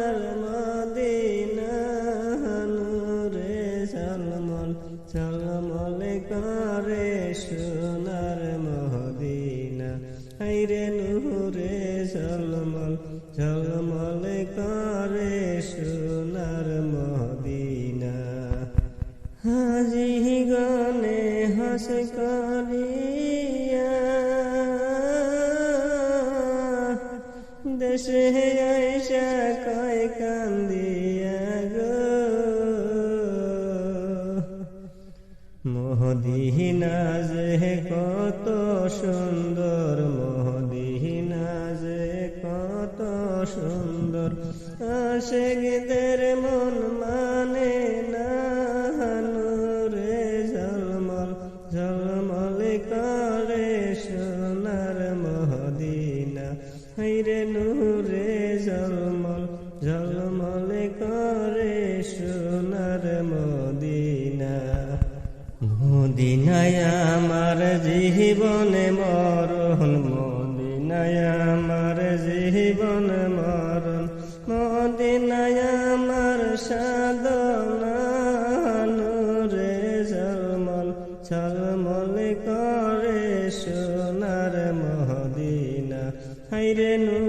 সোনার মদিনা নূরে ঝলমল ঝলমল করে সোনার মদিনা হায়রে নূরে ঝলমল ঝলমল করে সোনার মদিনা হাজি গনে হাস করিয়া দেশে আইসা কয় কান্দিয়া গো মদিনা যে কত সুন্দর মদিনা যে কত সুন্দর আশিকদের মন মানে না নূরে ঝলমল ঝলমল করে সোনার মদিনা হায়রে নূরে ঝলমল ঝলমল করে সোনার মদিনা মদিনায় আমার জীবনে মরণ মদিনায় আমার জীবন মরণ মদিনায় আমার সাধনা নূরে ঝলমল ঝলমল করে সোনার মদিনা হায়রে নূরে